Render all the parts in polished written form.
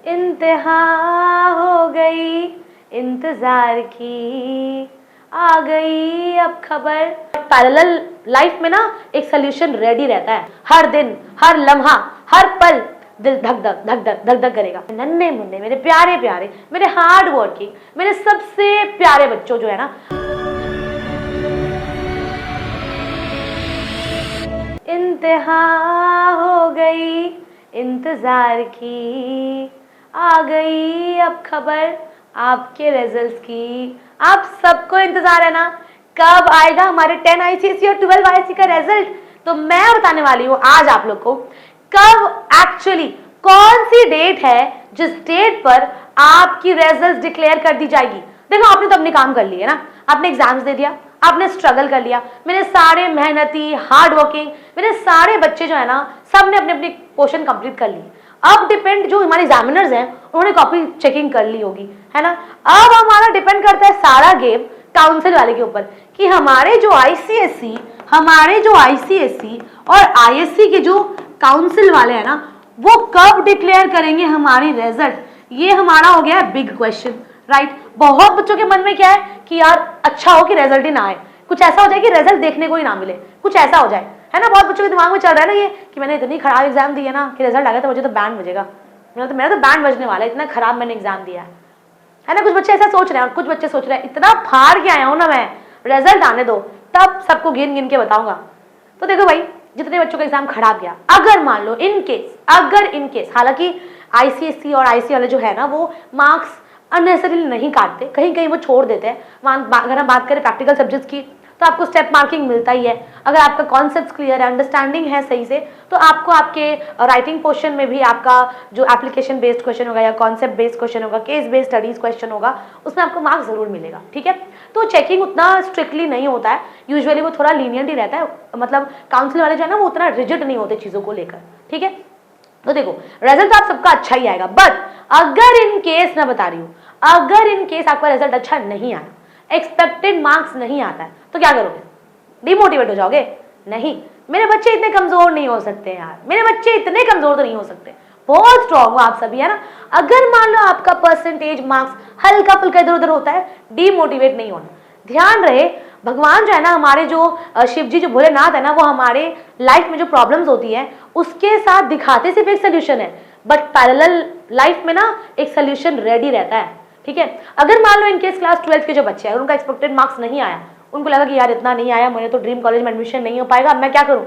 इंतहा हो गई इंतजार की, आ गई अब खबर। पैरेलल लाइफ में ना एक सोल्यूशन रेडी रहता है। हर दिन, हर लम्हा, हर पल दिल धक धक धक धक धक धक करेगा। नन्हे मुन्ने मेरे प्यारे प्यारे, मेरे हार्ड वर्किंग, मेरे सबसे प्यारे बच्चों जो है ना, इंतहा हो गई इंतजार की, आ गई अब खबर आपके रिजल्ट्स की। आप सबको इंतजार है ना कब आएगा हमारे 10 ICSE और 12 ICSE का रिजल्ट। तो मैं बताने वाली हूँ आज आप लोग को कब एक्चुअली कौन सी डेट है जिस डेट पर आपकी रिजल्ट्स डिक्लेयर कर दी जाएगी। देखो आपने तो अपने काम कर लिए ना, आपने एग्जाम्स दे दिया, आपने स्ट्रगल कर लिया। मेरे सारे मेहनती हार्ड वर्किंग मेरे सारे बच्चे जो है ना, सबने अपने अपने पोर्शन कंप्लीट कर ली। अब डिपेंड जो हमारे एग्जामिनर्स हैं उन्होंने कॉपी चेकिंग कर ली होगी, है ना। अब हमारा डिपेंड करता है सारा गेम काउंसिल वाले के ऊपर कि हमारे जो ICSE और ISC के जो काउंसिल वाले हैं ना, वो कब डिक्लेयर करेंगे हमारी रिजल्ट। ये हमारा हो गया है बिग क्वेश्चन, राइट। बहुत बच्चों के मन में क्या है कि यार अच्छा हो कि रिजल्ट ही ना आए, कुछ ऐसा हो जाए कि रिजल्ट देखने को ही ना मिले, कुछ ऐसा हो जाए, है ना। बहुत बच्चों के दिमाग में चल रहा है ना ये कि मैंने इतनी खराब एग्जाम दी है ना कि रिजल्ट आ गया तो मुझे तो बैंड बजेगा, मेरा तो बैंड बजने वाला है, इतना खराब मैंने एग्जाम दिया है ना। कुछ बच्चे ऐसा सोच रहे हैं और कुछ बच्चे सोच रहे हैं इतना फाड़ के आया हूं ना मैं, रिजल्ट आने दो तब सबको गिन गिन के बताऊंगा। तो देखो भाई, जितने बच्चों का एग्जाम खराब गया, अगर मान लो इन केस हालांकि ICSE और IC वाले जो है ना वो मार्क्स अननेसेसरी नहीं काटते, कहीं कहीं वो छोड़ देते हैं। अगर हम बात करें प्रैक्टिकल सब्जेक्ट्स की तो आपको स्टेप मार्किंग मिलता ही है। अगर आपका कॉन्सेप्ट क्लियर है, अंडरस्टैंडिंग है सही से, तो आपको आपके राइटिंग पोर्शन में भी आपका जो एप्लीकेशन बेस्ड क्वेश्चन होगा या कॉन्सेप्ट बेस्ड क्वेश्चन होगा, केस बेस्ड स्टडीज क्वेश्चन होगा, उसमें आपको मार्क्स जरूर मिलेगा, ठीक है। तो चेकिंग उतना स्ट्रिक्टली नहीं होता है, यूजुअली वो थोड़ा लीनियंट ही रहता है, मतलब काउंसिल वाले जो है ना वो उतना रिजिड नहीं होते चीजों को लेकर, ठीक है। तो देखो रिजल्ट आप सबका अच्छा ही आएगा, बट अगर इन केस मैं बता रही हूँ, अगर इन केस आपका रिजल्ट अच्छा नहीं आया, एक्सपेक्टेड मार्क्स नहीं आता है, तो क्या करोगे? डिमोटिवेट हो जाओगे? नहीं, मेरे बच्चे इतने कमजोर नहीं हो सकते यार, मेरे बच्चे इतने कमजोर तो नहीं हो सकते, बहुत स्ट्रॉन्ग हो आप सभी, है ना। अगर मान लो आपका परसेंटेज मार्क्स हल्का फुल्का इधर उधर होता है, डिमोटिवेट नहीं होना। ध्यान रहे भगवान जो है ना, हमारे जो शिव जी जो भोलेनाथ है ना, वो हमारे लाइफ में जो प्रॉब्लम्स होती है उसके साथ दिखाते सिर्फ एक सोल्यूशन है, बट पैरेलल लाइफ में ना एक सोल्यूशन रेडी रहता है, ठीक है। अगर मान लो इनकेस क्लास 12 के जो बच्चे हैं उनका एक्सपेक्टेड मार्क्स नहीं आया, उनको लगा कि यार इतना नहीं आया, मुझे तो ड्रीम कॉलेज में एडमिशन नहीं हो पाएगा, अब मैं क्या करूं।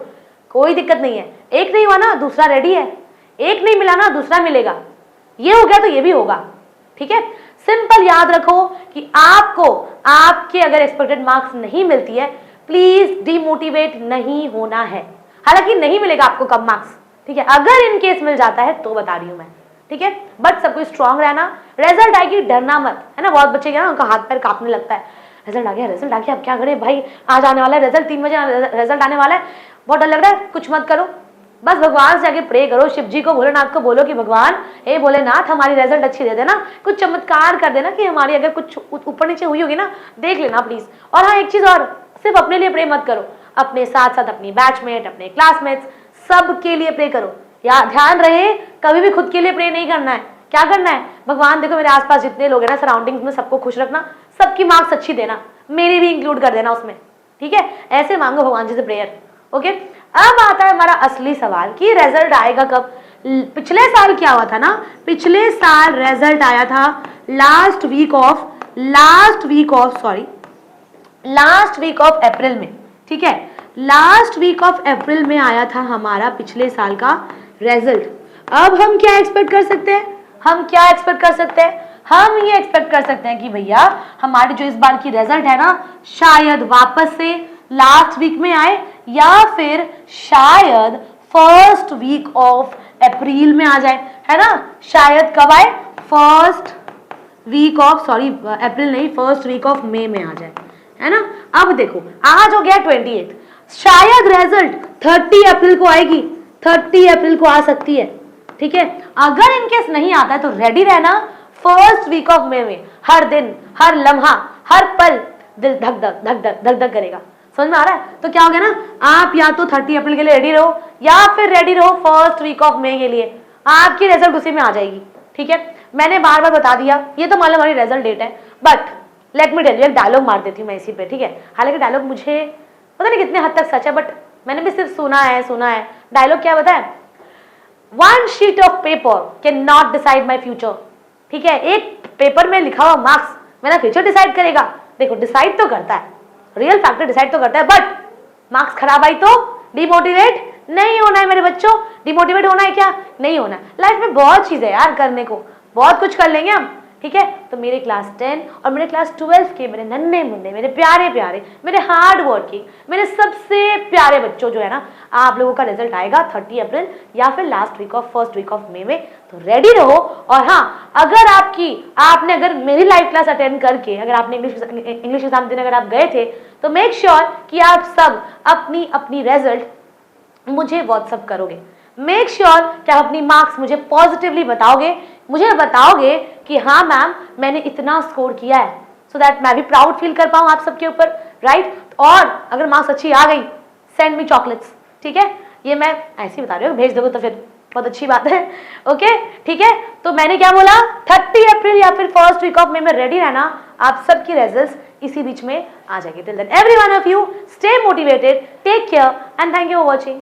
कोई दिक्कत नहीं है, एक नहीं हुआ ना दूसरा रेडी है, एक नहीं मिला ना दूसरा मिलेगा, ये हो गया तो ये भी होगा, ठीक है। सिंपल याद रखो कि आपको आपके अगर एक्सपेक्टेड मार्क्स नहीं मिलती है, प्लीज डिमोटिवेट नहीं होना है। हालांकि नहीं मिलेगा आपको कम मार्क्स, ठीक है, अगर इन केस मिल जाता है तो बता रही हूं मैं, ठीक है। बट सबको स्ट्रांग रहना, रिजल्ट आएगी डरना मत, है ना। बहुत बच्चे क्या ना उनका हाथ पैर कांपने लगता है, रिजल्ट आ गया अब क्या करें भाई, आज आने वाला है रिजल्ट, 3 बजे रिजल्ट आने वाला है, बहुत डर लग रहा है। कुछ मत करो, बस भगवान से आगे प्रे करो, शिव जी को भोलेनाथ को बोलो कि भगवान हे भोलेनाथ हमारी रिजल्ट अच्छी दे देना, कुछ चमत्कार कर देना कि हमारी अगर कुछ ऊपर नीचे हुई होगी ना देख लेना प्लीज। और हाँ एक चीज और, सिर्फ अपने लिए प्रे मत करो, अपने साथ साथ अपनी बैचमेट, अपने क्लासमेट्स, सबके लिए प्रे करो। या ध्यान रहे कभी भी खुद के लिए प्रे नहीं करना है। क्या करना है, भगवान देखो मेरे आसपास जितने लोग हैं ना, सराउंडिंग्स में सबको खुश रखना, सबकी मार्क्स अच्छी देना, मेरी भी इंक्लूड कर देना उसमें, ठीक है। ऐसे मांगो भगवान जी से प्रेयर, ओके। अब आता है हमारा असली सवाल कि रिजल्ट आएगा कब। पिछले साल क्या हुआ था ना, पिछले साल रिजल्ट आया था लास्ट वीक ऑफ अप्रैल में, ठीक है। लास्ट वीक ऑफ अप्रैल में आया था हमारा पिछले साल का रिजल्ट। अब हम क्या एक्सपेक्ट कर सकते हैं, हम ये एक्सपेक्ट कर सकते हैं कि भैया हमारी जो इस बार की रिजल्ट है ना, शायद वापस से लास्ट वीक में आए या फिर शायद फर्स्ट वीक ऑफ अप्रैल में आ जाए, है ना। शायद कब आए, फर्स्ट वीक ऑफ मई में आ जाए, है ना। अब देखो आज हो गया 28, शायद रिजल्ट 30 अप्रैल को आएगी, 30 अप्रैल को आ सकती है, ठीक है। अगर इनकेस नहीं आता है तो रेडी रहना, फर्स्ट वीक ऑफ मई में हर दिन, हर लम्हा, हर पल दिल धक धक धक धक धक धक करेगा। समझ में आ रहा है। तो क्या हो गया ना, आप या तो 30 अप्रैल के लिए रेडी रहो या फिर रेडी रहो फर्स्ट वीक ऑफ मई के लिए, आपकी रिजल्ट उसी में आ जाएगी, ठीक है, मैंने बार बार बता दिया, ये तो मालूम हमारी रिजल्ट डेट है, but let me tell you, एक डायलॉग मार देती हूँ मैं इसी पे, ठीक है। हालांकि डायलॉग मुझे पता नहीं कितने हद तक सच है, बट मैंने भी सिर्फ सुना है। डायलॉग क्या बताए, one sheet of paper can not decide my future, ठीक है। एक पेपर में लिखा हुआ मार्क्स मेरा फ्यूचर डिसाइड करेगा? देखो डिसाइड तो करता है, रियल फैक्टर डिसाइड तो करता है, बट मार्क्स खराब आई तो डिमोटिवेट नहीं होना है मेरे बच्चों। डिमोटिवेट होना है क्या? नहीं होना। लाइफ में बहुत चीजें यार करने को, बहुत कुछ कर लेंगे हम, ठीक है। तो मेरे क्लास 10 और मेरे क्लास 12 के मेरे नन्हे मुन्ने, मेरे प्यारे प्यारे, मेरे हार्ड वर्किंग, मेरे सबसे प्यारे बच्चों जो है ना, आप लोगों का रिजल्ट आएगा 30 अप्रैल या फिर last week of first week of मई में, तो रेडी रहो। और हाँ, अगर आपने अगर मेरी लाइव क्लास अटेंड करके अगर आपने इंग्लिश एग्जाम देने अगर आप गए थे, तो मेक श्योर कि आप सब अपनी अपनी रिजल्ट मुझे व्हाट्सअप करोगे। मेक श्योर कि आप अपनी मार्क्स मुझे पॉजिटिवली बताओगे, मुझे बताओगे कि हाँ मैम मैंने इतना स्कोर किया है, सो दैट मैं भी प्राउड फील कर पाऊँ आप सबके ऊपर, राइट। और अगर मार्क्स अच्छी आ गई, सेंड मी चॉकलेट्स, ठीक है। ये मैं ऐसे ही बता रही हूँ, भेज दोगे तो फिर बहुत अच्छी बात है, ओके, ठीक है। तो मैंने क्या बोला, 30 अप्रैल या फिर फर्स्ट वीक ऑफ मई में रेडी रहना, आप सबकी रिजल्ट्स इसी बीच में आ जाएगी। Till then every one of you stay motivated, take care and thank you for watching.